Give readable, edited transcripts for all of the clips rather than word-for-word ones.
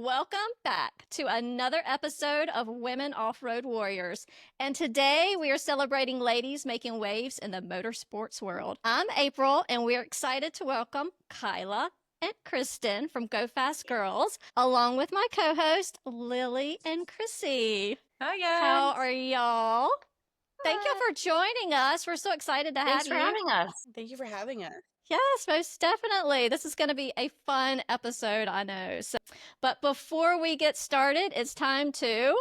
welcome back to another episode of Women Offroad Warriors. And today we are celebrating ladies making waves in the motorsports world. I'm April, and we're excited to welcome Kyla and Kristen from Go Fast Girls, along with my co-host Lily and Chrissy. Hi guys. How are y'all? Thank you for joining us. We're so excited to have you. Thanks for having us. Thank you for having us. Yes, most definitely. This is going to be a fun episode, I know. But before we get started, it's time to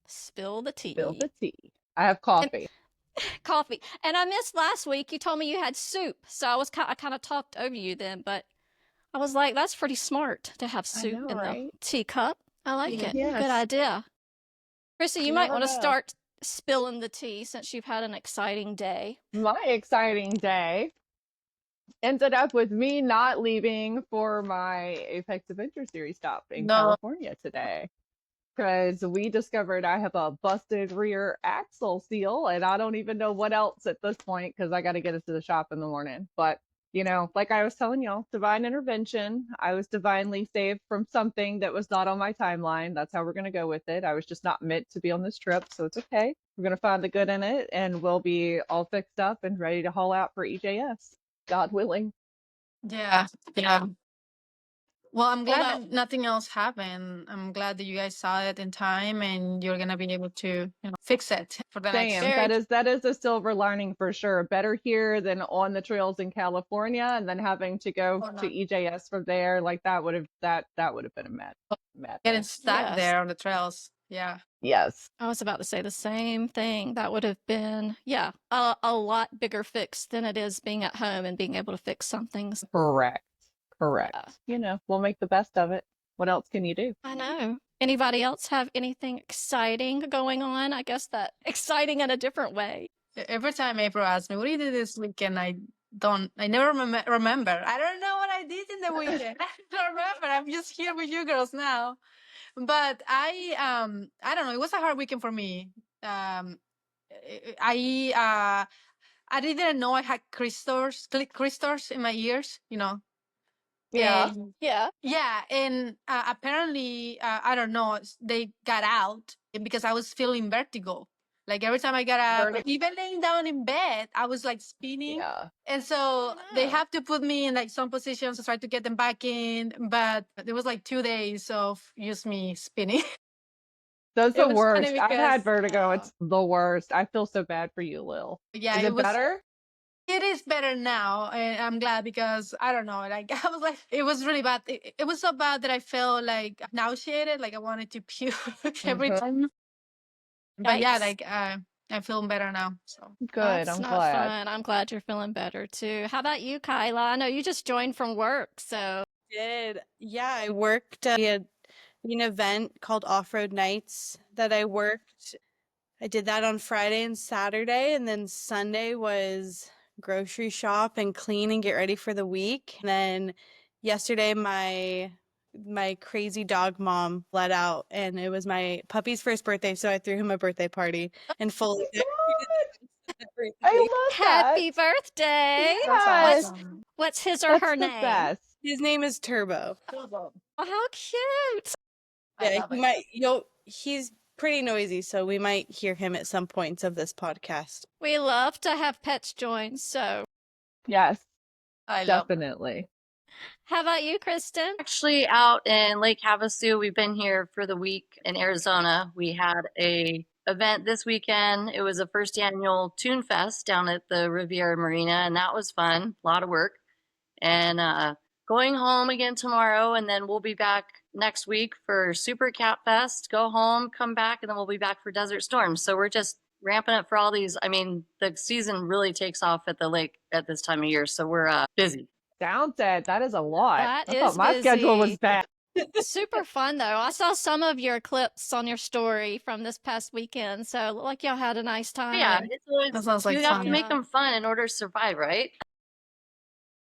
spill the tea. Spill the tea. I have coffee. Coffee. And I missed last week. You told me you had soup, so I kind of talked over you then. But I was like, that's pretty smart to have soup in the teacup. I like it. Yes. Good idea. Chrissy, you might want to start spilling the tea since you've had an exciting day. My exciting day ended up with me not leaving for my Apex Adventure Series stop in California today, because we discovered I have a busted rear axle seal, and I don't even know what else at this point because I got to get it to the shop in the morning. But you know, like I was telling y'all, divine intervention. I was divinely saved from something that was not on my timeline. That's how we're going to go with it. I was just not meant to be on this trip, so it's okay. We're going to find the good in it, and we'll be all fixed up and ready to haul out for EJS, God willing. Yeah. Well, I'm glad that nothing else happened. I'm glad that you guys saw it in time and you're gonna be able to, fix it for the next year. That is a silver lining for sure. Better here than on the trails in California, and then having to go to EJS from there. Like that would have been a mad. Getting stuck there on the trails. Yeah. Yes. I was about to say the same thing. That would have been, a lot bigger fix than it is being at home and being able to fix some things. Correct. We'll make the best of it. What else can you do? I know. Anybody else have anything exciting going on? I guess that exciting in a different way. Every time April asks me, what do you do this weekend? I never remember. I don't know what I did in the weekend. I don't remember. I'm just here with you girls now. But I don't know. It was a hard weekend for me. I didn't know I had crystals in my ears, Yeah. And apparently, I don't know, they got out because I was feeling vertigo. Like every time I got up, even laying down in bed, I was like spinning. Yeah. And so they have to put me in like some positions to try to get them back in. But there was like 2 days of just me spinning. That's the worst. I've had vertigo. It's the worst. I feel so bad for you, Lil. Yeah. Is it better? It is better now, and I'm glad because I don't know, like I was like, it was really bad. It was so bad that I felt like nauseated, like I wanted to puke every time. But yeah, like I'm feeling better now. So good. That's I'm not glad. fun. I'm glad you're feeling better too. How about you, Kyla? I know you just joined from work, so. I worked at an event called Off-Road Nights that I worked. I did that on Friday and Saturday, and then Sunday was grocery shop and clean and get ready for the week. And then yesterday my crazy dog mom let out, and it was my puppy's first birthday, so I threw him a birthday party and fully I love Happy birthday. Yes. What's his or her name? Best. His name is Turbo. Oh, how cute. Yeah, he's pretty noisy, so we might hear him at some points of this podcast. We love to have pets join, so. Yes, I definitely. How about you, Kristen? Actually, out in Lake Havasu, we've been here for the week in Arizona. We had a event this weekend. It was a first annual Tune Fest down at the Riviera Marina, and that was fun. A lot of work. And going home again tomorrow, and then we'll be back next week for Super Cat Fest. Go home, come back, and then we'll be back for Desert Storm. So we're just ramping up for all these. I mean, the season really takes off at the lake at this time of year, so we're busy. Sounds it. That is a lot. I thought my schedule was bad. Super fun, though. I saw some of your clips on your story from this past weekend, so it looked like y'all had a nice time. Yeah, it's always, that sounds like you have to make them fun in order to survive, right?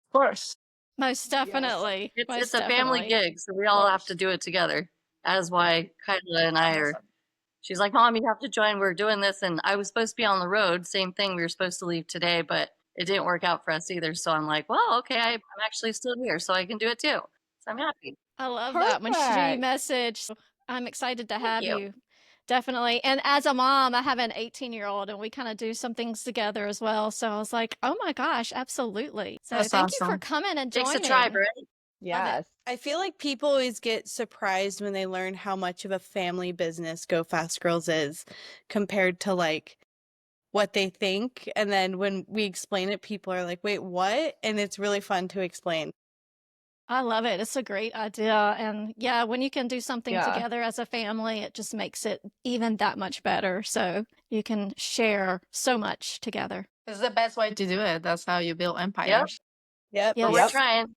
Of course. Most definitely. Yes. Most It's a family gig, so we all have to do it together. That is why Kyla and I are. She's like, Mom, you have to join. We're doing this. And I was supposed to be on the road. Same thing. We were supposed to leave today, but it didn't work out for us either. So I'm like, well, okay, I'm actually still here, so I can do it too. So I'm happy. I love that. When she Perfect. messaged, I'm excited to have you. you. Definitely. And as a mom, I have an 18-year-old and we kind of do some things together as well. So I was like, oh my gosh, absolutely. So That's thank you for awesome. coming and Takes a joining. tribe, right? Love it. Yes. I feel like people always get surprised when they learn how much of a family business Go Fast Girls is compared to like what they think. And then when we explain it, people are like, wait, what? And it's really fun to explain. I love it. It's a great idea. And yeah, when you can do something Yeah. together as a family, it just makes it even that much better. So you can share so much together. It's the best way to do it. That's how you build empires. Yep. But Yes. we're Yep. trying.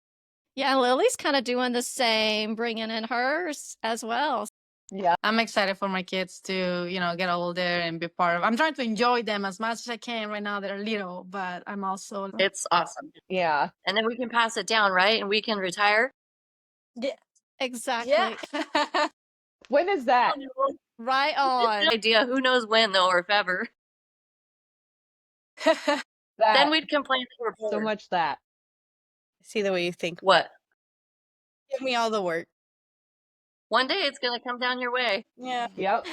Yeah, Lily's kind of doing the same, bringing in hers as well. Yeah. I'm excited for my kids to, get older and be part of. I'm trying to enjoy them as much as I can right now. They're little, but I'm also. It's awesome. Yeah. And then we can pass it down, right? And we can retire. Yeah. Exactly. Yeah. When is that? Right No on. idea. Who knows when, though, or if ever. Then That. we'd complain that we're So bored. much that. See the way you think. What? Give me all the work. One day it's going to come down your way. Yeah. Yep.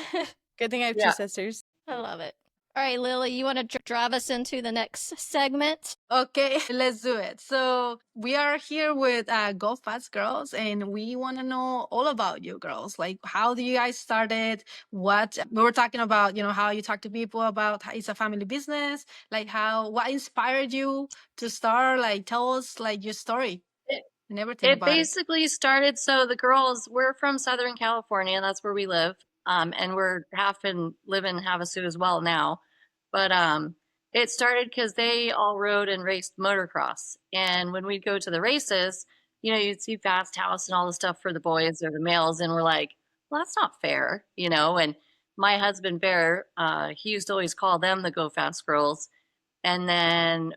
Good thing I have Yeah. 2 sisters. I love it. All right, Lily, you want to drive us into the next segment? Okay, let's do it. So we are here with Go Fast Girls, and we want to know all about you girls. Like, how do you guys started? What we were talking about, how you talk to people about how it's a family business. Like, what inspired you to start? Like, tell us like your story and everything It about it. basically started, so the girls, we're from Southern California. That's where we live. And we're live in Havasu as well now. But it started because they all rode and raced motocross. And when we'd go to the races, you'd see Fast House and all the stuff for the boys or the males. And we're like, well, that's not fair, And my husband, Bear, he used to always call them the Go Fast Girls. And then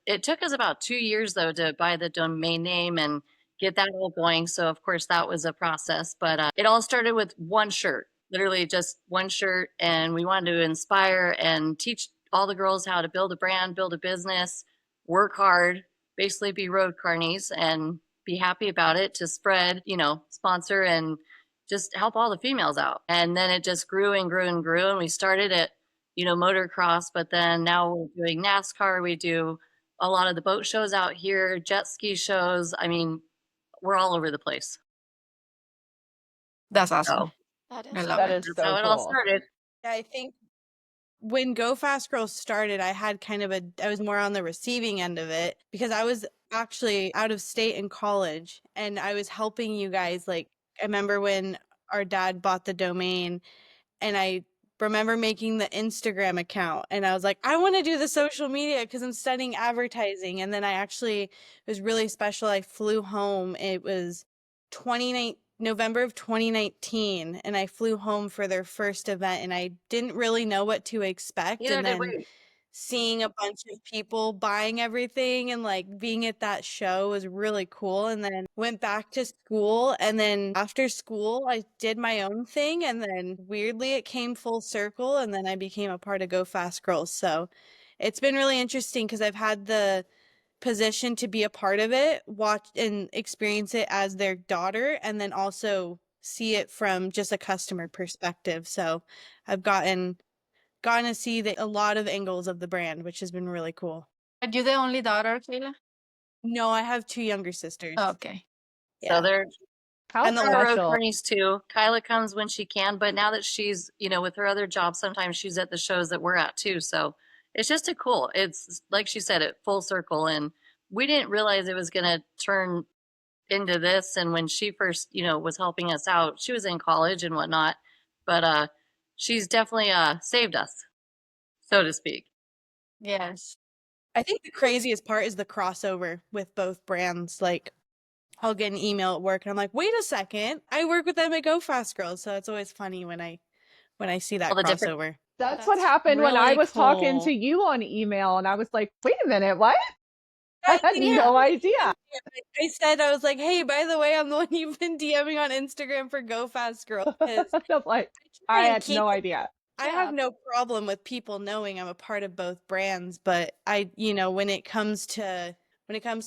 it took us about 2 years though to buy the domain name and get that all going. So of course that was a process, but it all started with one shirt, literally just one shirt. And we wanted to inspire and teach all the girls how to build a brand, build a business, work hard, basically be road carnies and be happy about it to spread, sponsor and just help all the females out. And then it just grew and grew and grew. And we started at motocross, but then now we're doing NASCAR. We do a lot of the boat shows out here, jet ski shows. I mean, we're all over the place. That's awesome. So That I is love That it. is that's so how it all cool. started. Yeah, I think when Go Fast Girls started, I had I was more on the receiving end of it because I was actually out of state in college and I was helping you guys. Like, I remember when our dad bought the domain and I remember making the Instagram account and I was like, I want to do the social media because I'm studying advertising. And then it was really special. I flew home. It was November of 2019 and I flew home for their first event and I didn't really know what to expect. Neither And did then we. seeing a bunch of people buying everything and like being at that show was really cool. And then went back to school. And then after school, I did my own thing. And then weirdly, it came full circle. And then I became a part of Go Fast Girls. So it's been really interesting because I've had the position to be a part of it, watch and experience it as their daughter, and then also see it from just a customer perspective. So I've gotten to see a lot of angles of the brand, which has been really cool. Are you the only daughter, Kayla? No, I have 2 younger sisters. Okay. So they're How And the road special. carnies too. Kyla comes when she can, but now that she's, with her other job, sometimes she's at the shows that we're at too. So it's just it's like she said, it full circle. And we didn't realize it was going to turn into this. And when she first, was helping us out, she was in college and whatnot, but she's definitely saved us, so to speak. Yes. I think the craziest part is the crossover with both brands. Like, I'll get an email at work and I'm like, wait a second, I work with them at Go Fast Girls. So it's always funny when I see that All the different- crossover. That's what That's happened when I really was talking cool. to you on email, and I was like, wait a minute, what? I had Yeah. no idea. I was like, hey, by the way, I'm the one you've been DMing on Instagram for Go Fast Girls. 'Cause I'm like, try I and had keep no it- idea. I have no problem with people knowing I'm a part of both brands, but when it comes to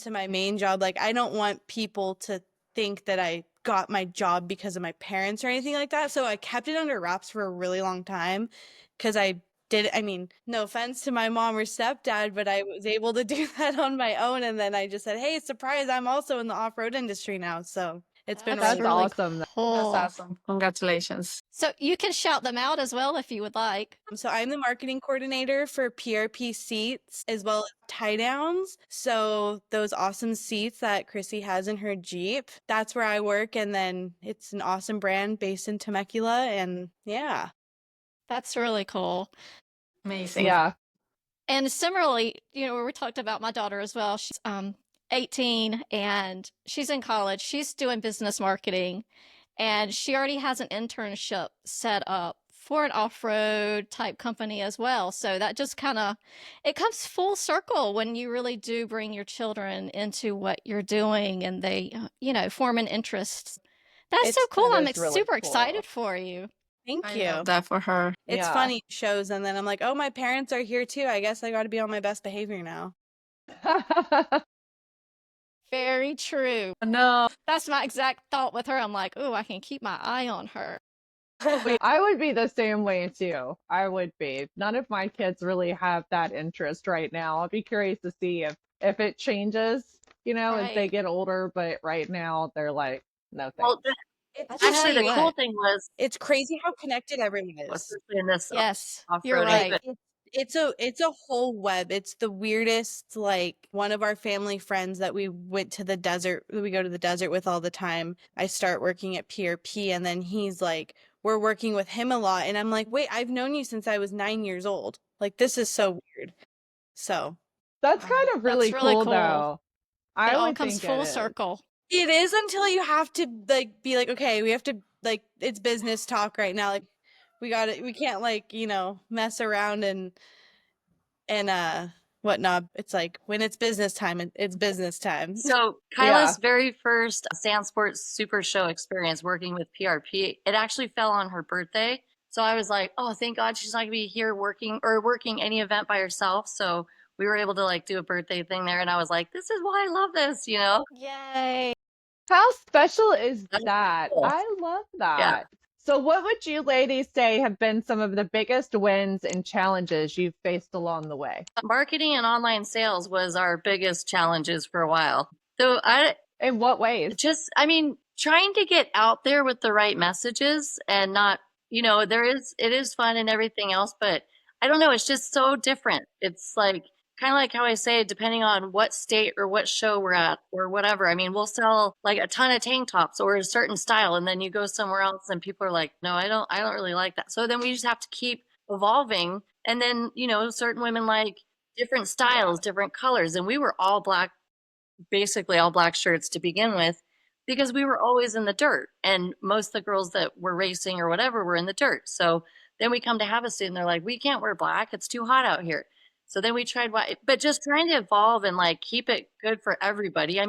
my main job, like I don't want people to think that I got my job because of my parents or anything like that. So I kept it under wraps for a really long time because I mean, no offense to my mom or stepdad, but I was able to do that on my own. And then I just said, hey, surprise, I'm also in the off-road industry now. So it's been That's really That's really awesome. That's cool. awesome. Congratulations. So you can shout them out as well if you would like. So I'm the marketing coordinator for PRP seats as well as tie downs. So those awesome seats that Chrissy has in her Jeep, that's where I work. And then it's an awesome brand based in Temecula. And yeah. That's really cool. Amazing. Yeah. And similarly, we talked about my daughter as well. She's 18 and she's in college. She's doing business marketing and she already has an internship set up for an off-road type company as well. So that just it comes full circle when you really do bring your children into what you're doing and they, form an interest. That's so cool. That I'm is really super cool. excited for you. Thank I you. love that for her. It's Yeah. funny shows, and then I'm like, oh, my parents are here too. I guess I got to be on my best behavior now. Very true. No. That's my exact thought with her. I'm like, oh, I can keep my eye on her. I would be the same way too. I would be. None of my kids really have that interest right now. I'll be curious to see if it changes, as they Right. get older, but right now they're like, no Well, thanks. It's tell actually, you the cool what. thing was, It's crazy how connected everyone is. especially in this Yes, you're off-roading, right. but It's a whole web. It's the weirdest, like one of our family friends that we went to the desert, we go to the desert with all the time. I start working at PRP and then he's like, we're working with him a lot. And I'm like, wait, I've known you since I was 9 years old. Like, this is so weird. So That's kind of really That's really cool cool. though. It I all would comes think full it is. circle. it is until you have to like be like, okay, we have to like, it's business talk right now. Like we can't like, mess around and whatnot. It's like when it's business time, it's business time. so Yeah. Kyla's very first Sand Sports Super Show experience working with PRP, it actually fell on her birthday. So I was like, oh, thank God she's not gonna be here working any event by herself. So we were able to like do a birthday thing there, and I was like, this is why I love this, Yay. How special is That's that? cool. I love Yeah. that. So what would you ladies say have been some of the biggest wins and challenges you've faced along the way? Marketing and online sales was our biggest challenges for a while. So In what ways? trying to get out there with the right messages and not, it is fun and everything else, but I don't know, it's just so different. It's like kind of like how I say, depending on what state or what show we're at or whatever. I mean, we'll sell like a ton of tank tops or a certain style, and then you go somewhere else and people are like, no, I don't really like that. So then we just have to keep evolving. And then, certain women like different styles, different colors, and we were all black, basically all black shirts to begin with, because we were always in the dirt. And most of the girls that were racing or whatever were in the dirt. So then we come to Havasu and they're like, we can't wear black. It's too hot out here. So then we tried white, but just trying to evolve and like keep it good for everybody.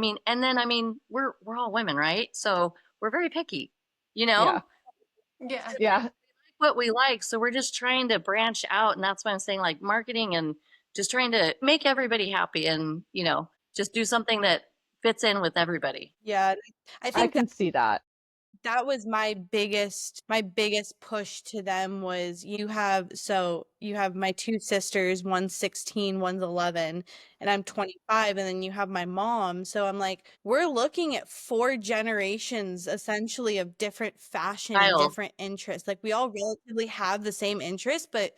We're all women, right? So we're very picky, Yeah. Yeah. Yeah. what we like. So we're just trying to branch out. And that's why I'm saying like marketing and just trying to make everybody happy and, just do something that fits in with everybody. Yeah, I I think can see that. that was my biggest push to them was you have my two sisters, one's 16, one's 11, and I'm 25, and then you have my mom. So I'm like, we're looking at 4 generations essentially of different fashion and Style. different interests. Like we all relatively have the same interests, but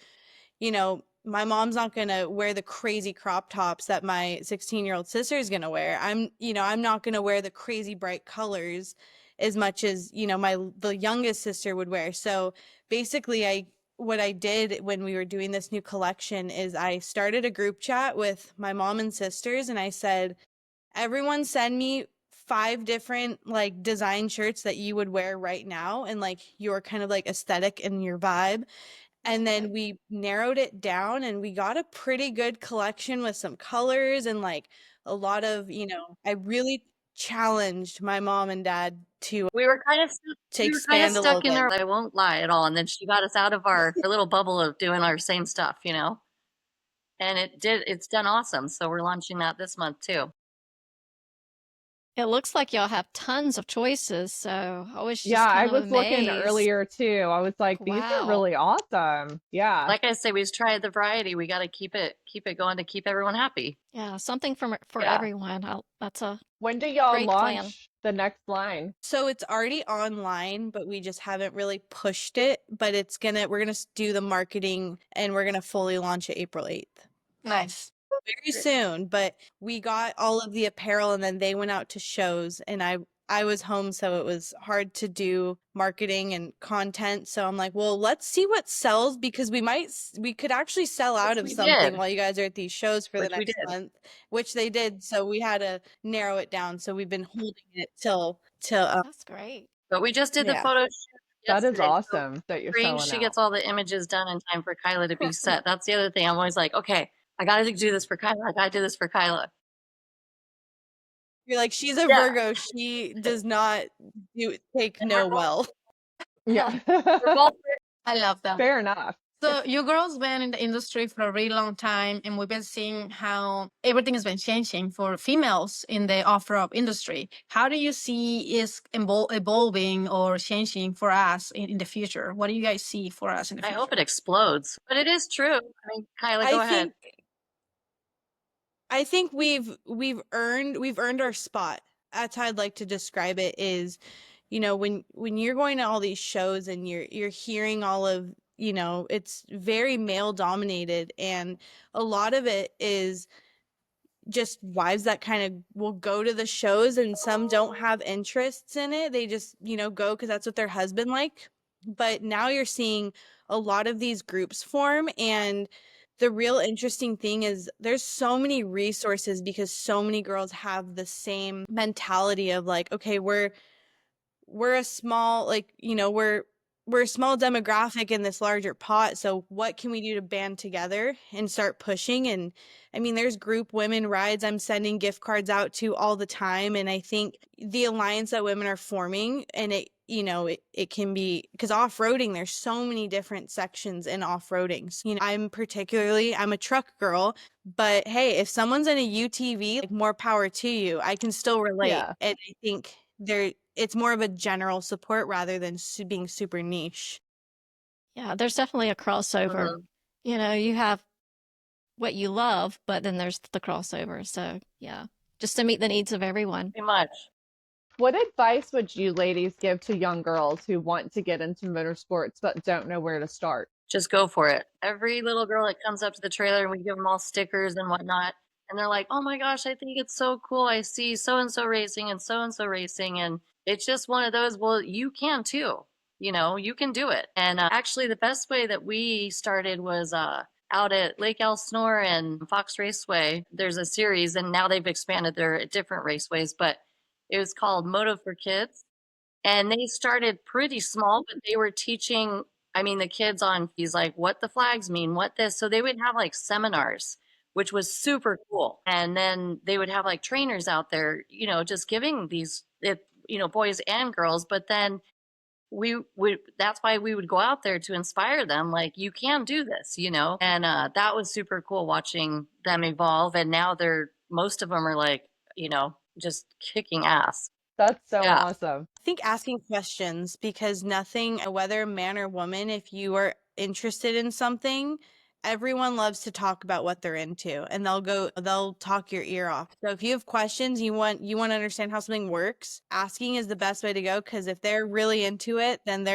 my mom's not going to wear the crazy crop tops that my 16-year-old sister is going to wear. I'm not going to wear the crazy bright colors as much as, the youngest sister would wear. So basically what I did when we were doing this new collection is I started a group chat with my mom and sisters and I said, everyone send me 5 different like design shirts that you would wear right now and like your kind of like aesthetic and your vibe. And then we narrowed it down and we got a pretty good collection with some colors and like a lot of, I really challenged my mom and dad to We were kind of expand a little stuck in bit. our, I won't lie at all. And then she got us out of our little bubble of doing our same stuff, and it's done awesome. So we're launching that this month too. It looks like y'all have tons of choices, so I was Yeah, just I kind of was looking amazed. earlier too. I was like, these are Wow. really awesome. Yeah. Like I say, we just tried the variety. We got to keep it going to keep everyone happy. Yeah, something for Yeah. everyone. That's a When do y'all great plan. launch the next line? So it's already online, but we just haven't really pushed it. But we're gonna do the marketing and we're gonna fully launch it April 8th. Nice. Very soon, but we got all of the apparel and then they went out to shows and I was home, so it was hard to do marketing and content. So I'm like, well, let's see what sells because we could actually sell out of we something did. while you guys are at these shows for the Which we next did. month, which they did. So we had to narrow it down. So we've been holding it till That's great. But we just did the Yeah. photo shoot That is yesterday. So awesome that you're hopefully selling she out. gets all the images done in time for Kyla to be set. That's the other thing. I'm always like, okay, I got to do this for Kyla. I got to do this for Kyla. You're like, she's a Yeah. Virgo. She does not take no well. Yeah. We're both I love that. Fair enough. So you girls been in the industry for a really long time, and we've been seeing how everything has been changing for females in the off-road industry. How do you see is evolving or changing for us in the future? What do you guys see for us in the I future? hope it explodes. But it is true. I mean, Kyla, go ahead. I think we've earned our spot. That's how I'd like to describe it is, when you're going to all these shows and you're hearing all of, it's very male dominated and a lot of it is just wives that kind of will go to the shows and some don't have interests in it. They just, go because that's what their husband like. But now you're seeing a lot of these groups form and the real interesting thing is there's so many resources because so many girls have the same mentality of like, okay, we're a small we're a small demographic in this larger pot, so what can we do to band together and start pushing? And I mean there's group women rides I'm sending gift cards out to all the time, and I think the alliance that women are forming, and it can be because off-roading there's so many different sections in off-roading. So, I'm a truck girl, but hey, if someone's in a UTV, like, more power to you. I can still relate. Yeah. And I think it's more of a general support rather than being super niche. Yeah, there's definitely a crossover. Mhm. You have what you love, but then there's the crossover. So, yeah, just to meet the needs of everyone. Pretty much. What advice would you ladies give to young girls who want to get into motorsports but don't know where to start? Just go for it. Every little girl that comes up to the trailer and we give them all stickers and whatnot, and they're like, oh my gosh, I think it's so cool. I see so and so racing and so and so racing. And it's just one of those, well, you can too. You can do it. And actually, the best way that we started was out at Lake Elsinore and Fox Raceway. There's a series, and now they've expanded. They're at different raceways, but it was called Moto for Kids. And they started pretty small, but they were teaching, I mean, the kids on these like what the flags mean, what this. So they would have like seminars, which was super cool. And then they would have like trainers out there, just giving these, boys and girls. But then that's why we would go out there to inspire them. Like, you can do this, and that was super cool watching them evolve. And now most of them are like, just kicking ass. That's so Yeah. awesome. I think asking questions, because nothing, whether man or woman, if you are interested in something, everyone loves to talk about what they're into and they'll talk your ear off. So if you have questions, you want to understand how something works, asking is the best way to go, because if they're really into it, then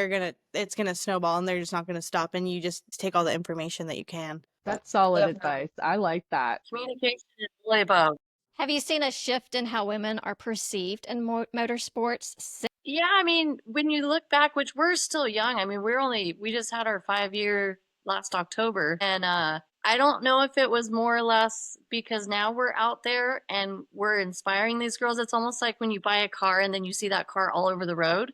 it's gonna snowball and they're just not gonna stop, and you just take all the information that you can. That's solid Yeah. advice. I like that. Communication is really about. Have you seen a shift in how women are perceived in motorsports? Yeah, I mean, when you look back, which we're still young. I mean, we just had our 5-year last October. And I don't know if it was more or less because now we're out there and we're inspiring these girls. It's almost like when you buy a car and then you see that car all over the road.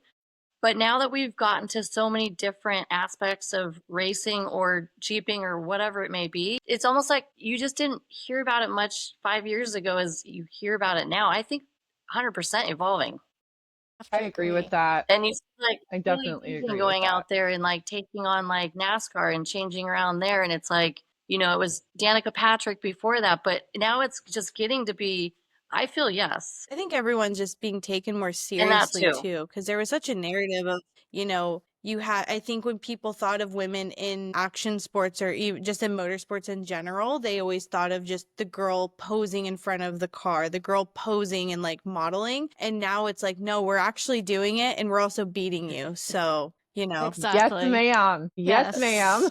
But now that we've gotten to so many different aspects of racing or jeeping or whatever it may be, it's almost like you just didn't hear about it much 5 years ago as you hear about it now. I think 100% evolving. I agree with that. And you see like I Billy definitely Deegan agree with going that. out there and like taking on like NASCAR and changing around there. And it's like, it was Danica Patrick before that, but now it's just getting to be I feel yes. I think everyone's just being taken more And that seriously too. too, because there was such a narrative of, I think when people thought of women in action sports or even just in motorsports in general, they always thought of just the girl posing in front of the car, the girl posing and like modeling. And now it's like, no, we're actually doing it and we're also beating you. So, Yes, Exactly. ma'am. Yes, ma'am. Yes.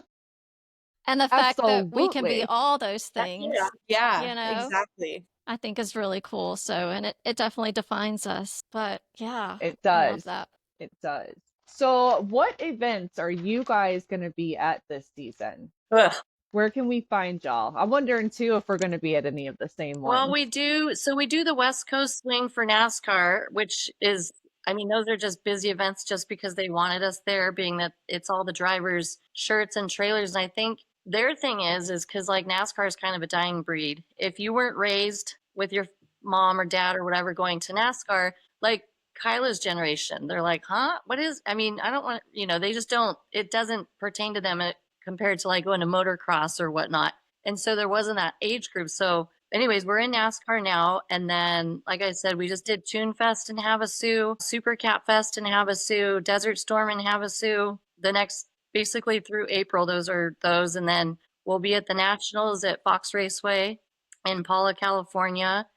And the fact that we can be Absolutely. all those things, yeah, you know, exactly. I think is really cool. So, and it definitely defines us. But yeah, It I love does. that. It does. So, what events are you guys going to be at this season? Ugh. Where can we find y'all? I'm wondering too if we're going to be at any of the same Well, ones. we do. So we do the West Coast swing for NASCAR, which is, I mean, those are just busy events just because they wanted us there, being that it's all the drivers' shirts and trailers. And I think their thing is because like NASCAR is kind of a dying breed. If you weren't raised with your mom or dad or whatever going to NASCAR, like Kyla's generation, they're like, huh? What is, I mean, I don't want, they just don't, it doesn't pertain to them compared to like going to motocross or whatnot. And so there wasn't that age group. So anyways, we're in NASCAR now. And then, like I said, we just did Tune Fest in Havasu, Super Cat Fest in Havasu, Desert Storm in Havasu. The next, basically through April, those are those. And then we'll be at the Nationals at Fox Raceway in Paula, California.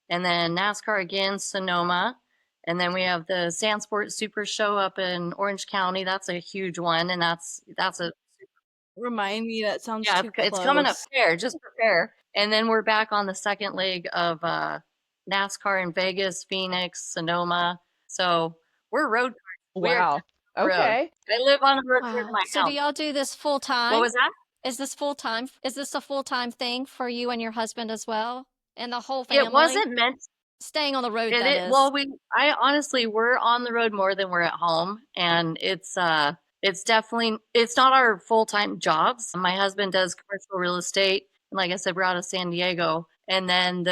And then NASCAR again, Sonoma. And then we have the Sandsport Super Show up in Orange County. That's a huge one. And that's a Remind me, that sounds yeah, too it's coming up close. fair. Just prepare. And then we're back on the second leg of NASCAR in Vegas, Phoenix, Sonoma. So we're road. We are Wow. on the road. Okay. I live on the road towards Wow. my So do house. y'all do this full What time? was that? Is this full time? Is this a full time thing for you and your husband as well? And the whole It family? wasn't meant. Staying on the road, that is. Well, I honestly, we're on the road more than we're at home, and it's definitely, it's not our full-time jobs. My husband does commercial real estate, and like I said, we're out of San Diego, and then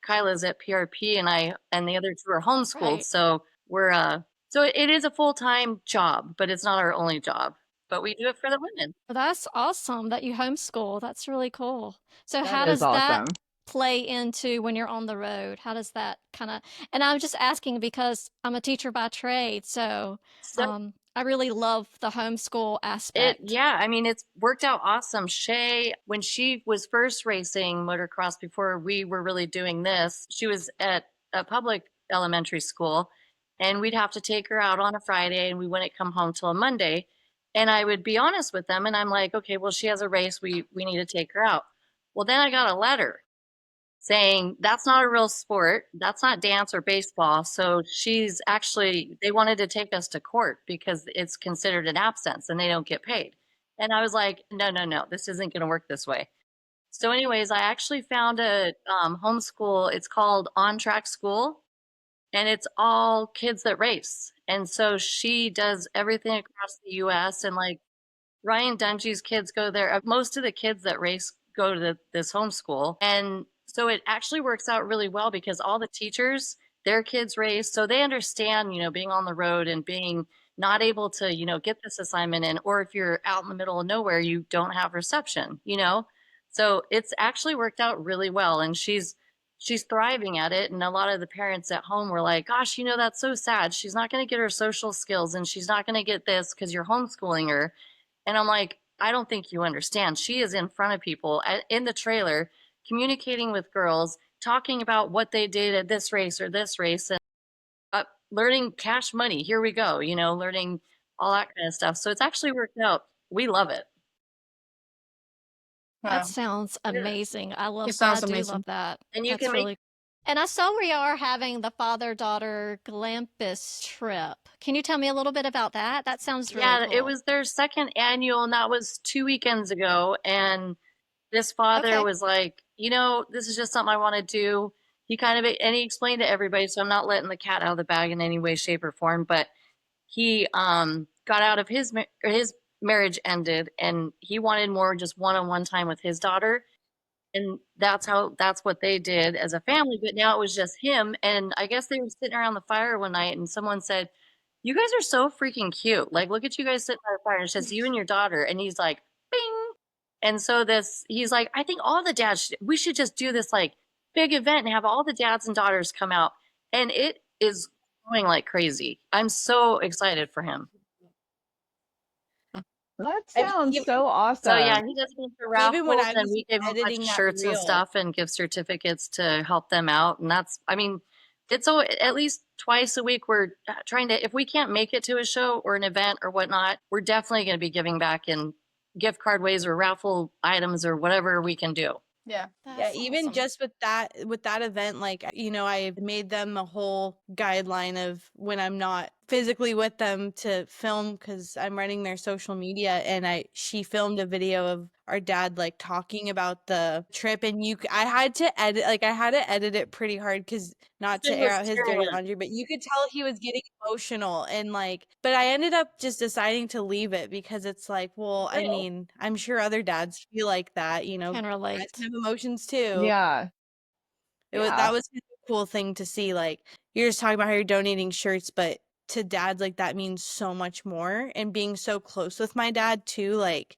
Kyla's at PRP, and the other two are homeschooled, Right. so so it is a full-time job, but it's not our only job. But we do it for the women. Well, that's awesome that you homeschool. That's really cool. So how That is does that awesome. play into when you're on the road? How does that kind of, and I'm just asking because I'm a teacher by trade, so So I really love the homeschool aspect. yeah, I mean, it's worked out awesome. Shay, when she was first racing motocross before we were really doing this, she was at a public elementary school, and we'd have to take her out on a Friday and we wouldn't come home till a Monday. And I would be honest with them and I'm like, okay, well, she has a race, we need to take her out. Well, then I got a letter saying that's not a real sport. That's not dance or baseball. So they wanted to take us to court because it's considered an absence and they don't get paid. And I was like, no, no, no, this isn't going to work this way. So, anyways, I actually found a homeschool. It's called On Track School, and it's all kids that race. And so she does everything across the US. And like Ryan Dungey's kids go there. Most of the kids that race go to this homeschool. And so it actually works out really well because all the teachers, their kids race. So they understand, being on the road and being not able to, get this assignment in, or if you're out in the middle of nowhere, you don't have reception. So it's actually worked out really well. And she's thriving at it. And a lot of the parents at home were like, gosh, that's so sad. She's not going to get her social skills and she's not going to get this because you're homeschooling her. And I'm like, I don't think you understand. She is in front of people in the trailer, communicating with girls, talking about what they did at this race or this race, and learning cash money. Here we go, learning all that kind of stuff. So it's actually worked out. We love it. That Wow. sounds amazing. I It sounds do amazing. love that. And you That's can make really. And I saw where you are having the father-daughter Glampus trip. Can you tell me a little bit about that? That sounds really yeah, it cool. was their second annual, and that was 2 weekends ago. And this father Okay. was like, this is just something I want to do. He and he explained to everybody, so I'm not letting the cat out of the bag in any way, shape, or form, but he got out of his marriage ended, and he wanted more just one-on-one time with his daughter, and that's what they did as a family. But now it was just him, and I guess they were sitting around the fire one night and someone said, you guys are so freaking cute, like look at you guys sitting by the fire, and it says you and your daughter, and he's like, bing. And so he's like, I think all the dads we should just do this like big event and have all the dads and daughters come out. And it is going like crazy. I'm so excited for him. That I mean, sounds so So yeah, awesome. he does bunch of even when raffles I and was we give him a bunch editing of that shirts and reel, stuff and gift certificates to help them out. And that's, I mean, it's so at least twice a week we're trying to, if we can't make it to a show or an event or whatnot, we're definitely going to be giving back in gift card ways or raffle items or whatever we can do. Yeah. yeah, even just with that event, like, you know, I made them a whole guideline of when I'm not physically with them to film, because I'm running their social media, and she filmed a video of our dad like talking about the trip, and I had to edit it pretty hard, because not to It air was out his dirty terrible. laundry, but you could tell he was getting emotional, and like, but I ended up just deciding to leave it, because it's like, well, I mean, I'm sure other dads feel like that, you know, Can guys relate. have emotions too. Yeah. That was kind of a cool thing to see. Like, you're just talking about how you're donating shirts, but to dads, like, that means so much more. And being so close with my dad too, like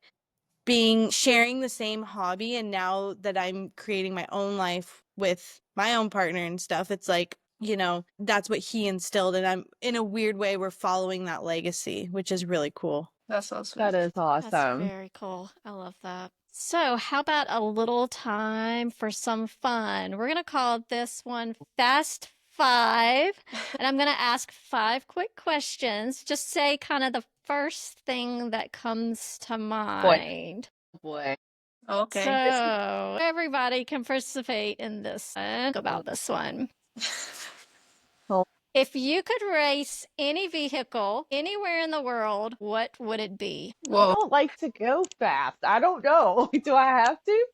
sharing the same hobby, and now that I'm creating my own life with my own partner and stuff, it's like, you know, that's what he instilled, and I'm, in a weird way, we're following that legacy, which is really cool. That's so sweet. That is That's awesome. very cool. I love that. So, how about a little time for some fun? We're going to call this one Fast Five. And I'm going to ask 5 quick questions. Just say kind of the first thing that comes to mind. Boy. Okay. So, everybody can participate in this. Think about this one. Oh. If you could race any vehicle anywhere in the world, what would it be? I Whoa. don't like to go fast. I don't know. Do I have to?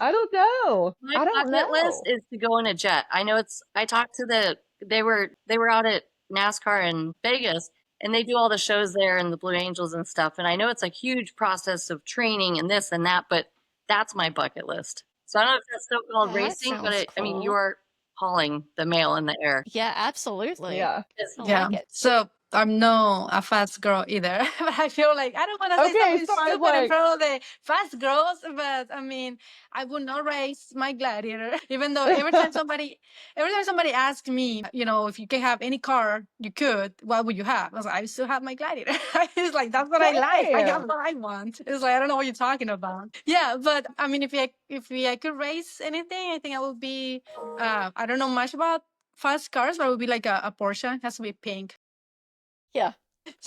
I don't know. My I don't bucket list know. is to go in a jet. I know I talked to they were out at NASCAR in Vegas and they do all the shows there and the Blue Angels and stuff. And I know it's a huge process of training and this and that, but that's my bucket list. So I don't know if that's still called Oh, that racing, but sounds I mean, cool. you're hauling the mail in the air. Yeah, absolutely. Yeah. I Yeah. like it. So I'm not a fast girl either, but I feel like I don't want to say Okay, something so I'm stupid in like, front of the fast girls, but I mean, I would not race my gladiator, even though every time somebody asks me, you know, if you can have any car you could, what would you have? I was like, I still have my gladiator. It's like, that's what I like. I have damn. what I want. It's like, I don't know what you're talking about. Yeah, but I mean, if I could race anything, I think I would be, I don't know much about fast cars, but it would be like a Porsche. It has to be pink. Yeah,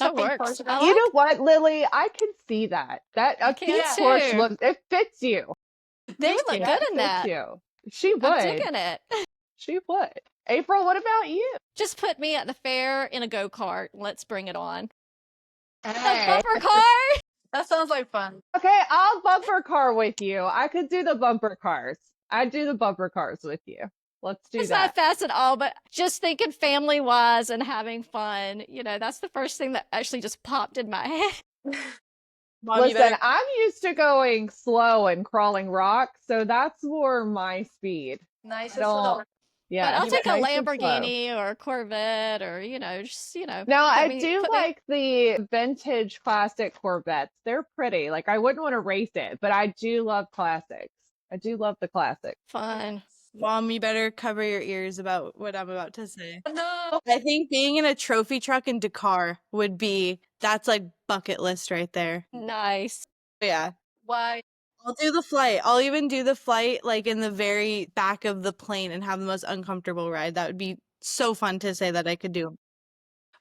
that Pink works. Porsche. I You like know what, Lily? I can see that. That I a can pink Yeah. Porsche too. looks, it fits you. You Thank look you. good in Fits that. you. She I'm would. digging it. She would. April, what about you? Just put me at the fair in a go-kart. Let's bring it on. A Hey. bumper car? That sounds like fun. Okay, I'll bumper car with you. I could do the bumper cars. I'd do the bumper cars with you. Let's do It's that. not fast at all, but just thinking family-wise and having fun, you know, that's the first thing that actually just popped in my head. Mom, you Listen, better I'm used to going slow and crawling rocks, so that's more my speed. Nice I as don't, well. But yeah, I'll take a nice and slow. Lamborghini or a Corvette or, you know, just, you know, Now, I put do me like the vintage classic Corvettes. They're pretty. Like, I wouldn't want to race it, but I do love classics. I do love the classics. fun. Mom, you better cover your ears about what I'm about to say. No. I think being in a trophy truck in Dakar that's like bucket list right there. Nice. Yeah. Why? I'll do the flight. I'll even do the flight like in the very back of the plane and have the most uncomfortable ride. That would be so fun to say that I could do.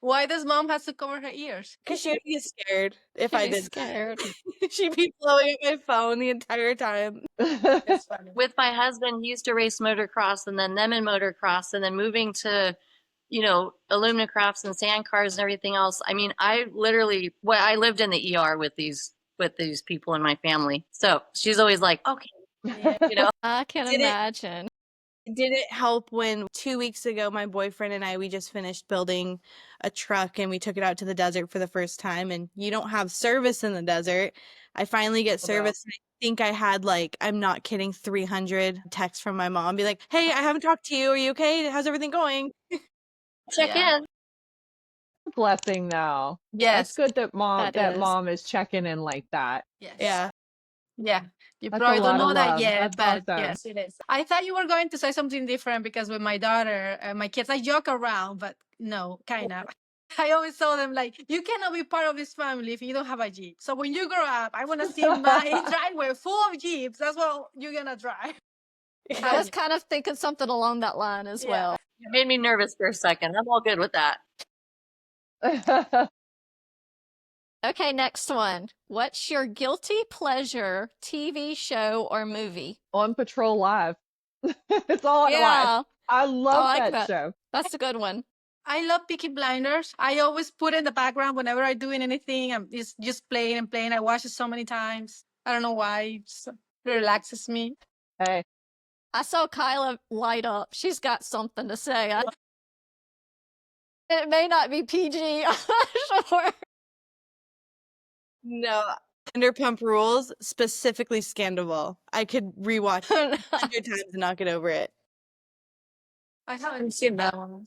Why does mom has to cover her ears? Because she would be scared if She'd I be did scared. that. She'd be blowing up my phone the entire time. It's funny. With my husband, he used to race motocross and then them in motocross and then moving to, you know, aluminum crafts and sand cars and everything else. I mean, I lived in the ER with these people in my family. So she's always like, okay, you know. I can Did it- imagine. Did it help when 2 weeks ago my boyfriend and we just finished building a truck and we took it out to the desert for the first time, and you don't have service in the desert. I finally get service. And I think I had, like, I'm not kidding, 300 texts from my mom be like, hey, I haven't talked to you. Are you okay? How's everything going? Check in. Blessing though. Yes. That's good that That is. mom is checking in like that. Yes. Yeah. Yeah. You That's a probably don't lot of know that love. yet, That's but awesome. yes, it is. I thought you were going to say something different because with my daughter, my kids, I joke around, but no, kind of. I always tell them, like, you cannot be part of this family if you don't have a Jeep. So when you grow up, I want to see my driveway full of Jeeps. That's what you're going to drive. I was kind of thinking something along that line as well. It made me nervous for a second. I'm all good with that. Okay, next one. What's your guilty pleasure TV show or movie? On Patrol Live. It's all I watch. Yeah, I I love like that that. show. That's a good one. I love Peaky Blinders. I always put it in the background whenever I'm doing anything. I'm just playing and playing. I watch it so many times. I don't know why. It relaxes me. Hey, I saw Kyla light up. She's got something to say. It may not be PG, I'm not sure. No, Vanderpump Rules, specifically Scandal. I could rewatch it 100 times and not get over it. I haven't seen that one.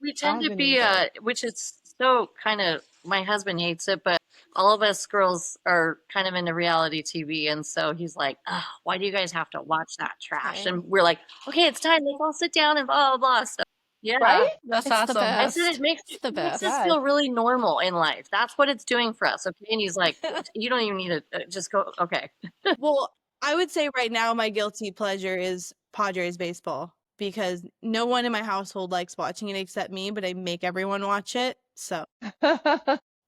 We I tend to haven't be, either. which is so kind of, my husband hates it, but all of us girls are kind of into reality TV. And so he's like, oh, why do you guys have to watch that trash? Right. And we're like, okay, it's time. Let's all sit down and blah, blah, blah. So, yeah. Right? That's It's the awesome. I best. said it makes, It's the it makes best. us Yes. feel really normal in life. That's what it's doing for us. Okay. And he's like, you don't even need to just go. Okay. Well, I would say right now my guilty pleasure is Padres baseball because no one in my household likes watching it except me, but I make everyone watch it. So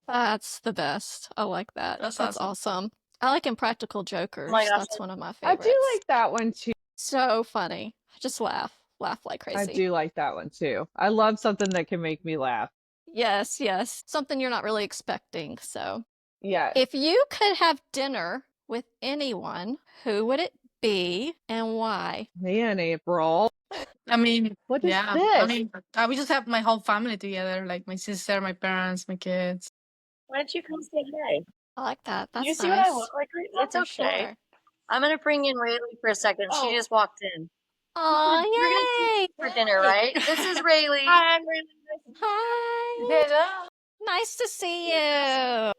That's the best. I like that. That's That's awesome. I like Impractical Jokers. Oh my gosh, That's one of my I favorites. do like that one too. So funny. I just laugh like I crazy. do like that one too. I love something that can make me laugh. Yes, yes. Something you're not really expecting. So, Yeah. if you could have dinner with anyone, who would it be and why? Man, April. I mean, What is yeah. this? I mean, I would just have my whole family together, like my sister, my parents, my kids. why don't you come say hi? I like that. That's You see nice. what I look like right now? It's For okay. sure. I'm going to bring in Rayleigh for a second. She just walked in. Oh, yay! For dinner, right? This is Rayleigh. Hi, I'm really Hi. Hello. Nice to see you.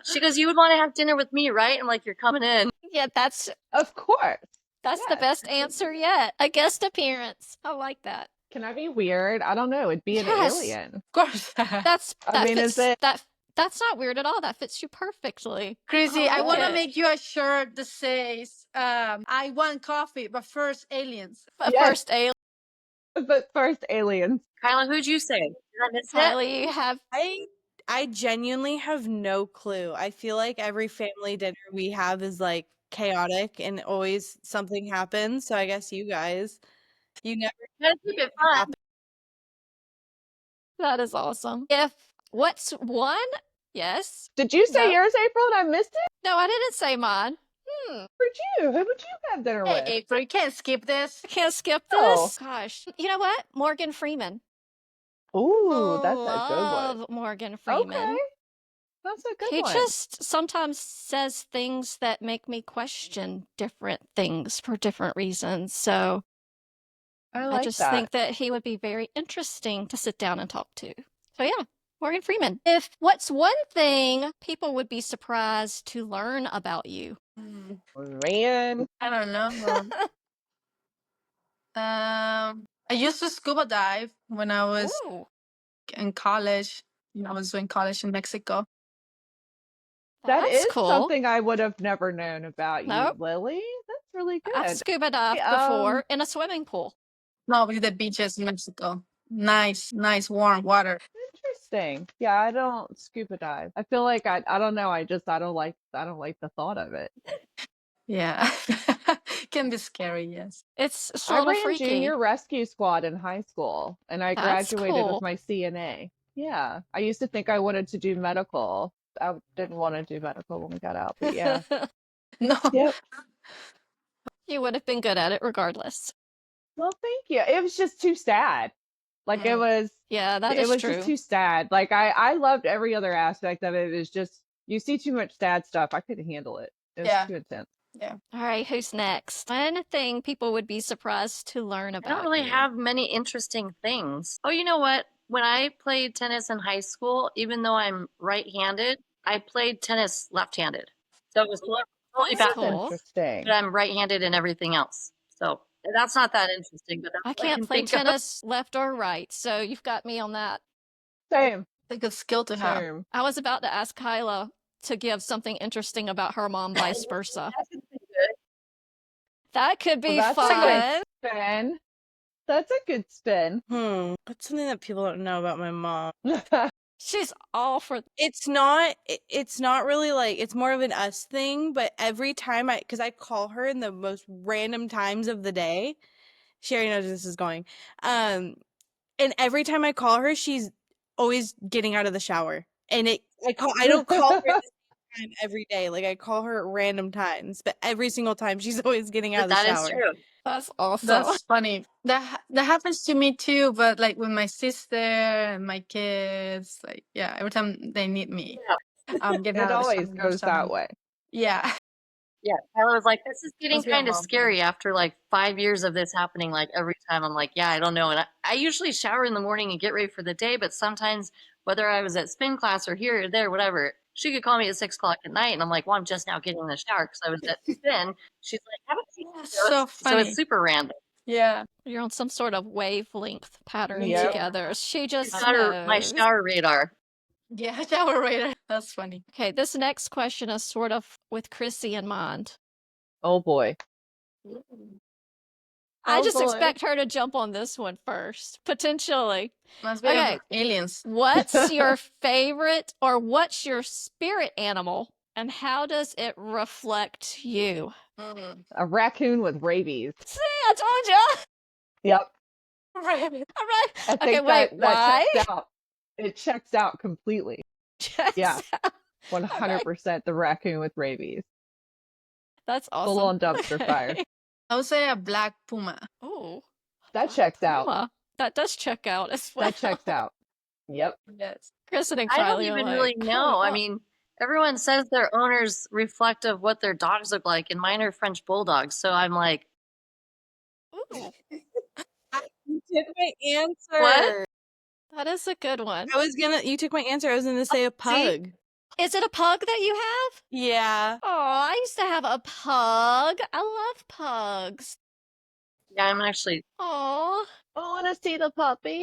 She goes, you would want to have dinner with me, right? I'm like, you're coming in. Yeah, that's Of course. the Yes. best answer yet. A guest appearance. I like that. Can I be weird? I don't know. It'd be an Yes. alien. Of course. That's I that mean, fits, is it? that's not weird at all. That fits you perfectly. Chrissy, I I want to like it. make you a shirt that says, I want coffee, but first aliens. But Yes. first, alien. But first, aliens. Kyla, who'd you say? Did I miss it? Kylie, you have I genuinely have no clue. I feel like every family dinner we have is like chaotic and always something happens. So I guess you guys, you never Gotta keep it fun. that is awesome. What's one? Yes. Did you say No. yours, April, and I missed it? No, I didn't say mine. Who would you have dinner Hey, with? April, you can't skip this. I can't skip Oh. this. Gosh. You know what? Morgan Freeman. Ooh, that's a good one. Love Morgan Freeman. Okay. That's a good He one. just sometimes says things that make me question different things for different reasons. So I I like just that. think that he would be very interesting to sit down and talk to. So yeah, Morgan Freeman. What's one thing people would be surprised to learn about you? Man. I don't know. I used to scuba dive when I was Ooh, in college. I was doing college in Mexico. That that's is cool. something I would have never known about Nope. you, Lily. That's really good. I've scuba dived before in a swimming pool. No, with the beaches in Mexico. Nice, warm water. Interesting. Yeah, I don't scuba dive. I feel like I don't know. I don't like the thought of it. Yeah. Can be scary, yes. It's a I little ran freaky. junior rescue squad in high school, and I That's graduated cool. with my CNA. Yeah, I used to think I wanted to do medical. I didn't want to do medical when we got out, but yeah. No. Yep. You would have been good at it regardless. Well, thank you. It was just too sad. Like it was. Yeah, that It is was true. just too sad. Like I loved every other aspect of it. It was just you see too much sad stuff. I couldn't handle it. It was Yeah. too intense. Yeah. All right, who's next? One thing people would be surprised to learn I about don't really you. have many interesting things. Oh, you know what? When I played tennis in high school, even though I'm right-handed, I played tennis left-handed. So it was totally That's backwards, cool. Interesting. but I'm right-handed in everything else. So that's not that interesting, but that's I what I can't can play think of. tennis left or right, so you've got me on that. Same. It's a good skill to have. Same. I was about to ask Kyla to give something interesting about her mom, vice versa. That could Well, be that's a fun. good spin. That's a good spin. What's something that people don't know about my mom? She's all for It's not really like, it's more of an us thing, but every time because I call her in the most random times of the day, she already knows this is going. And every time I call her, she's always getting out of the shower. And I don't call her at the same time every day. Like I call her at random times, but every single time she's always getting out of the That is shower. true. That's awesome. That's funny. That happens to me too, but like with my sister and my kids, like yeah, every time they need me, I'm getting It out of the always shower or goes that something. way. Yeah. Yeah, Tyler was like, "This is getting Must be a kind of mom thing. scary after like 5 years of this happening. Like every time, I'm like, yeah, I don't know." And I usually shower in the morning and get ready for the day, but sometimes, whether I was at spin class or here or there, whatever, she could call me at 6 o'clock at night, and I'm like, "Well, I'm just now getting in the shower because I was at spin." She's like, "Haven't you seen That's this?" so So funny. it's super random. Yeah. You're on some sort of wavelength pattern Yep. together. She She's just got my knows. shower radar. Yeah, shower radar. That's funny. Okay, this next question is sort of with Chrissy in mind. Oh boy. I Oh, just boy. expect her to jump on this one first, potentially. Must be Okay. aliens. What's your favorite or what's your spirit animal and how does it reflect you? A raccoon with rabies. See, I told you. Yep. Rabbit. All right. I Okay, think wait, that why? checks out. It checks out completely. Yeah. 100% the raccoon with rabies. That's awesome. Full on dumpster fire. I would say a black puma. Oh, That checks out. Puma. That does check out as well. That checks out. Yep. Yes. Kristen and I don't Kylie are even like, really know. I "Oh, mean, everyone says their owners reflect of what their dogs look like, and mine are French bulldogs. So I'm like, ooh, You took my answer. What? that is a good one. You took my answer. I was gonna say a pug. Is it a pug that you have? Yeah. Oh, I used to have a pug. I love pugs. yeah, I'm actually. Oh, I want to see the puppy.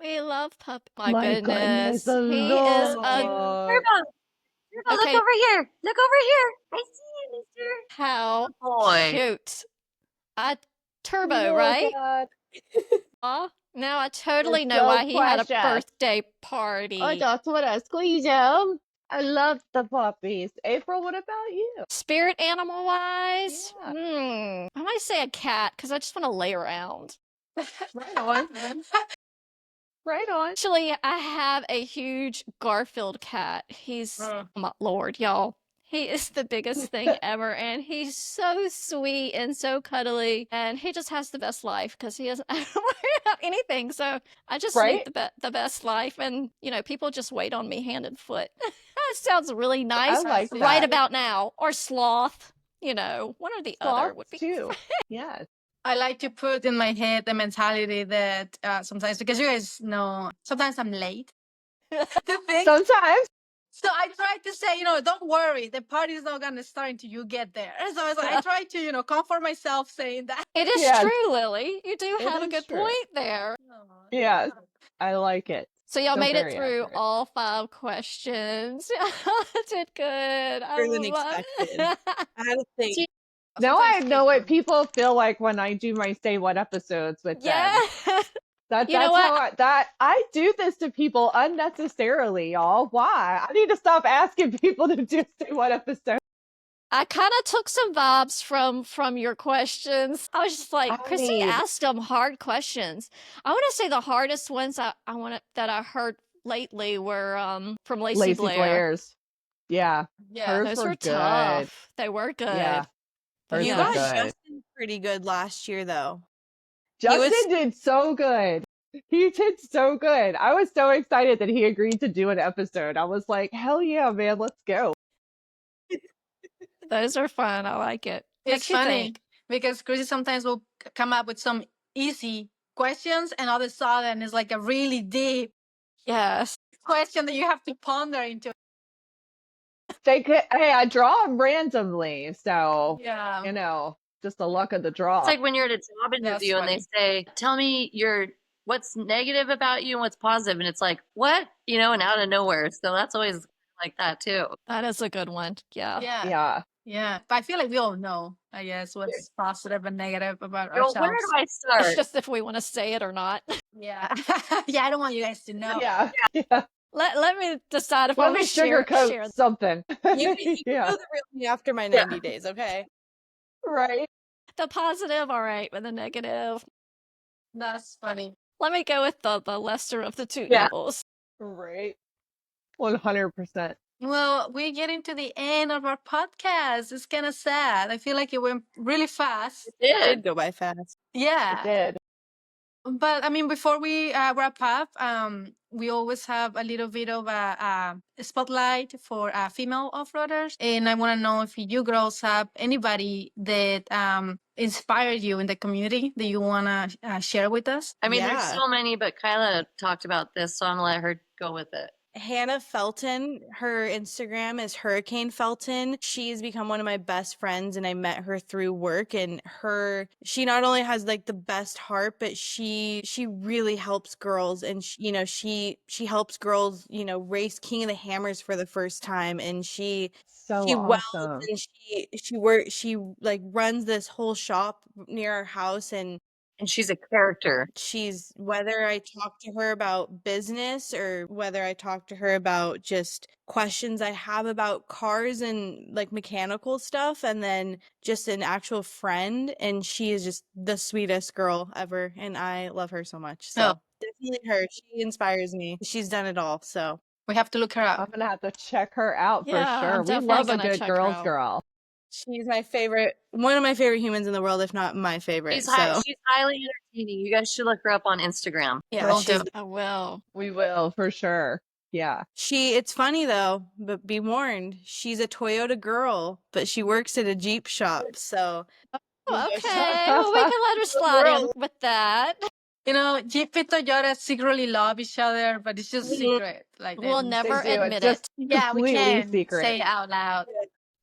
we love pup. My goodness, goodness, he is a Lord. Turbo, Okay. look over here. Look over here. I see you, mister. how Boy. cute. Turbo, Look right? at- Aw, now I totally It's know so why he had a precious. birthday party. I just want to squeeze him. I love the puppies. April, what about you? Spirit animal wise, Yeah. I might say a cat because I just want to lay around. Right on. Right on. Actually, I have a huge Garfield cat. He's, oh my lord, y'all. He is the biggest thing ever, and he's so sweet and so cuddly, and he just has the best life because he doesn't have to worry about anything. So I just Right? lead the best life, and people just wait on me hand and foot. That sounds really nice. I like right that. about now, or sloth. One or the other would be too. Yes. I like to put in my head the mentality that sometimes, because you guys know, sometimes I'm late to things. Sometimes. So I try to say, don't worry, the party's not gonna start until you get there. So it's like, I try to, comfort myself saying that. It is Yes. true, Lily. You do It have a is good true. point there. Yes. I like it. So y'all So made it very through accurate. all 5 questions. Y'all did good. Better than love expected. I had to think. Now I Sometimes know what people- people feel like when I do my Say What episodes with Yeah. them. That's You know what? how I do this to people unnecessarily, y'all. Why? I need to stop asking people to do Say What episodes. I kind of took some vibes from your questions. I was just like, Chrissy asked them hard questions. I want to say the hardest ones that I heard lately were from Lacey Blair. Blair's. Yeah. Yeah. Hers Those were were good. tough. They were good. Yeah. Hers You were got good. Justin pretty good last year, though. Justin did so good. He did so good. I was so excited that he agreed to do an episode. I was like, hell yeah, man, let's go. Those are fun. I like it. It's Makes you funny think. because Chrissy sometimes will come up with some easy questions, and all of a sudden it's like a really deep Yes. question that you have to ponder into. They could, hey, I draw them randomly, so Yeah. just the luck of the draw. It's like when you're at a job interview and they say, "Tell me what's negative about you and what's positive," and it's like, "What?" And out of nowhere. So that's always like that too. That is a good one. Yeah. Yeah. Yeah. But I feel like we all know, I guess, what's positive and negative about Where do ourselves. I It's start? just if we want to say it or not. Yeah. Yeah, I don't want you guys to know. Yeah. Yeah. Let me decide if I Let me want to share sugarcoat something. You can Yeah. know the real me after my 90 days, okay? Right. the positive. All right, but the negative. That's funny. Let me go with the lesser of the two Yeah. evils. Right. 100%. Well, we're getting to the end of our podcast. It's kind of sad. I feel like it went really fast. It It did. did go by fast. It Yeah. did. But I mean, before we wrap up, we always have a little bit of a spotlight for female off-roaders. And I want to know if you girls have anybody that inspired you in the community that you want to share with us. I mean, there's Yeah. so many, but Kyla talked about this, so I'm gonna let her go with it. Hannah Felton, her Instagram is Hurricane Felton. She's become one of my best friends and I met her through work, and she not only has like the best heart, but she really helps girls, and she helps girls, race King of the Hammers for the first time, and she So welds awesome. and she like runs this whole shop near our house, and she's a character. she's, whether I talk to her about business or whether I talk to her about just questions I have about cars and like mechanical stuff, and then just an actual friend, and she is just the sweetest girl ever, and I love her so much. So definitely her. She inspires me. She's done it all, so We have to look her up. I'm going to have to check her out for Yeah, sure. I'm We definitely love a gonna good check her girls out. girl. she's my favorite, one of my favorite humans in the world, if not my favorite. She's So she's highly entertaining. You guys should look her up on Instagram. yeah, Will she's do. I will. We will for sure. Yeah. it's funny though, but be warned, she's a Toyota girl, but she works at a Jeep shop. So Oh, she's okay, well, we can let her slide in Girl. with that. Jeep and Toyota secretly love each other, but it's just secret. Like We'll they- never They do. admit It's just it. yeah, we completely can secret. say it out loud.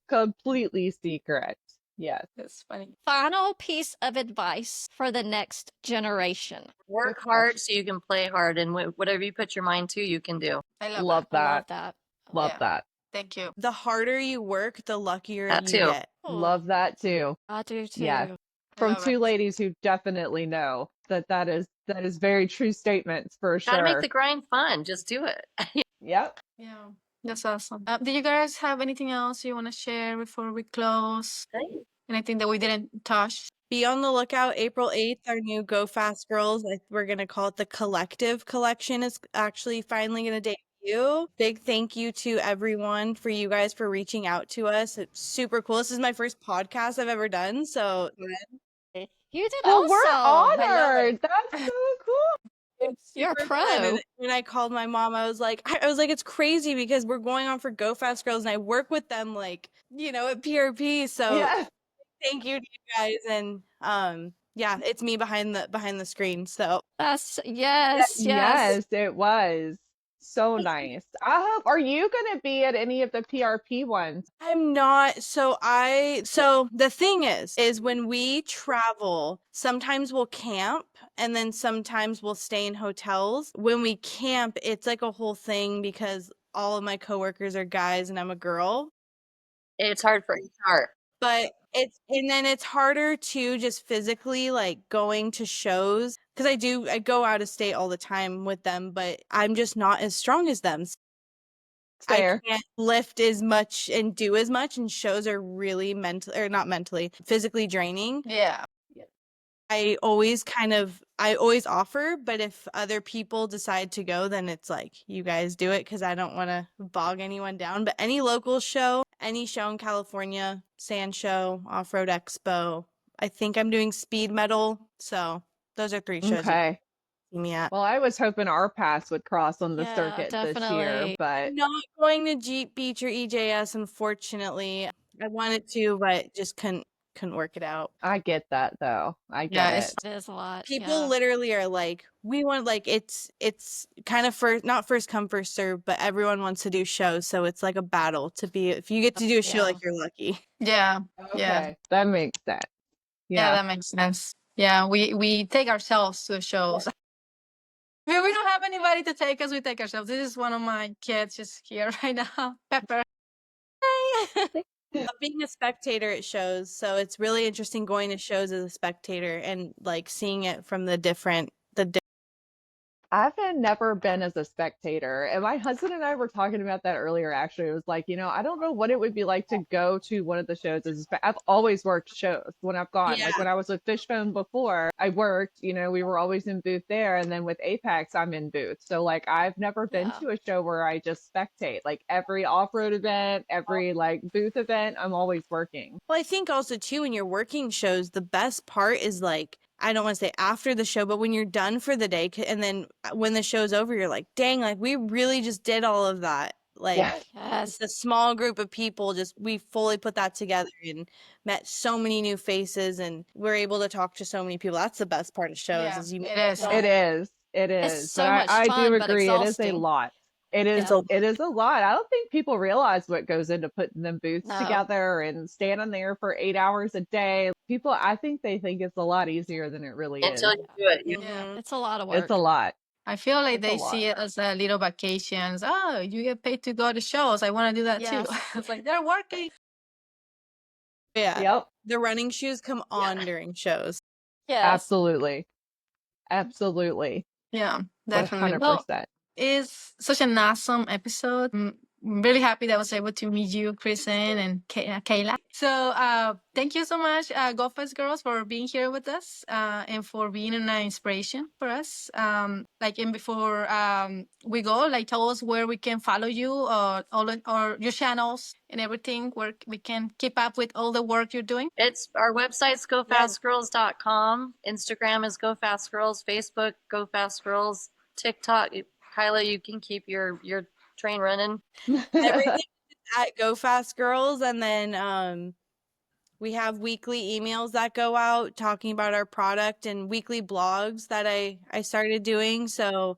Completely secret. Yes. That's funny. Final piece of advice for the next generation. Work Good hard question. so you can play hard, and whatever you put your mind to, you can do. I love, Love that. I that. love that. Love Yeah. that. Thank you. the harder you work, the luckier That you too. get. Oh, Love that too. I do too. Yes. I From love two it. ladies who definitely know that is very true statements for Gotta sure. make the grind fun. Just do it. Yep. Yeah, that's awesome. Do you guys have anything else you want to share before we close? Anything that we didn't touch? Be on the lookout. April 8th, our new Go Fast Girls, we're going to call it the Collective Collection, is actually finally going to debut. Big thank you to everyone for you guys for reaching out to us. It's super cool. This is my first podcast I've ever done. So You did Well, we're awesome. honored. That's so cool. it's You're a super pro. fun. And when I called my mom, I was like, it's crazy because we're going on for Go Fast Girls and I work with them like, at PRP. So Yes. thank you to you guys. And yeah, it's me behind the screen. So That's yes. Yes, it was. So nice. Are you going to be at any of the PRP ones? I'm not. So the thing is when we travel, sometimes we'll camp and then sometimes we'll stay in hotels. When we camp, it's like a whole thing because all of my coworkers are guys and I'm a girl. It's hard for HR. But it's harder to just physically like going to shows because I go out of state all the time with them, but I'm just not as strong as them. Fair. I can't lift as much and do as much, and shows are really physically draining. Yeah. I always offer, but if other people decide to go, then it's like, you guys do it because I don't want to bog anyone down. But any local show, any show in California, Sand Show, Off-Road Expo, I think I'm doing Speed Metal. So those are 3 shows you Okay. can see me at. Well, I was hoping our paths would cross on the Yeah, circuit this year, definitely. but I'm not going to Jeep Beach or EJS, unfortunately. I wanted to, but just couldn't couldn't work it out. I get that though. I Yeah, get it's it. It is a lot. People yeah. literally are like, we want, like, it's kind of not first come first serve, but everyone wants to do shows, so it's like a battle to be. If you get to do a show, Yeah. like, you're lucky. yeah, yeah, Okay, that makes sense. yeah. Yeah. That makes sense. Yeah, we take ourselves to shows. We don't have anybody to take us. We take ourselves. This is one of my kids just here right now. Pepper. Being a spectator at shows, so it's really interesting going to shows as a spectator and like seeing it from the I've never been as a spectator, and my husband and I were talking about that earlier. Actually, it was like, I don't know what it would be like to go to one of the shows as I've always worked shows when I've gone. Yeah. Like when I was with Fishbone before, I worked. We were always in booth there, and then with Apex, I'm in booth. So like, I've never been Yeah. to a show where I just spectate. Like every off-road event, every like booth event, I'm always working. Well, I think also too, when you're working shows, the best part is like, I don't want to say after the show, but when you're done for the day, and then when the show's over, you're like, dang, like we really just did all of that. Like Yes. Yes. just a small group of people, we fully put that together and met so many new faces, and we're able to talk to so many people. That's the best part of shows, Yeah, is you it is. It is. It It's is. so But much I do fun, but agree. It is a exhausting. lot. It is. Yeah. It is a lot. I don't think people realize what goes into putting them booths No. together and standing there for 8 hours a day. People, I think they think it's a lot easier than it really is. Until you do it. Mhm. It's a lot of work. It's a lot. I feel like It's a they lot. see it as a little vacations. Oh, you get paid to go to shows. I want to do that Yes. too. It's like they're working. Yeah. Yep. The running shoes come on during shows. Yes. Absolutely. Absolutely. Yeah, definitely. Well, 100%. it's such an awesome episode. I'm really happy that I was able to meet you, Kristen and Kayla. So thank you so much, Go Fast Girls, for being here with us and for being an inspiration for us. And before we go, tell us where we can follow you or your channels and everything, where we can keep up with all the work you're doing. It's our website's gofastgirls.com. Instagram is Go Fast Girls. Facebook, Go Fast Girls. TikTok, Kyla, you can keep your train running. Everything is at Go Fast Girls, and then we have weekly emails that go out talking about our product, and weekly blogs that I started doing. So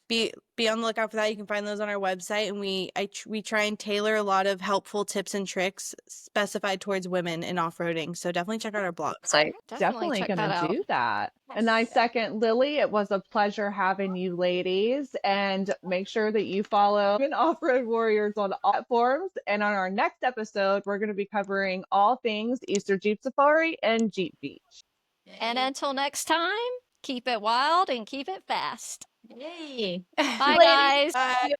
be on the lookout for that. You can find those on our website, and we try and tailor a lot of helpful tips and tricks specified towards women in off-roading. So definitely check out our blog. Site. Definitely check that gonna out. do that. And I second Lily. It was a pleasure having you ladies. And make sure that you follow Women Offroad Warriors on all platforms. And on our next episode, we're going to be covering all things Easter Jeep Safari and Jeep Beach. And until next time, keep it wild and keep it fast. Yay! Bye, guys. Bye.